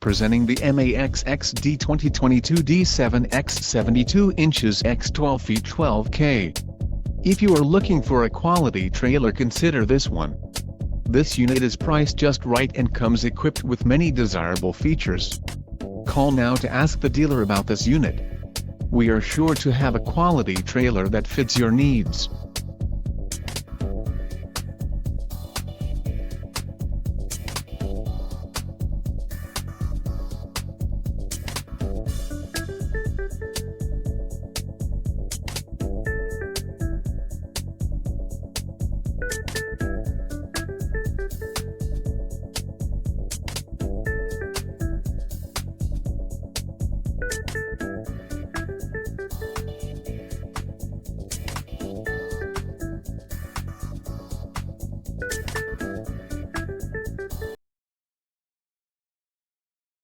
Presenting the MAXX-D 2022 D7X 72 inches x 12 feet 12K. If you are looking for a quality trailer, consider this one. This unit is priced just right and comes equipped with many desirable features. Call now to ask the dealer about this unit. We are sure to have a quality trailer that fits your needs.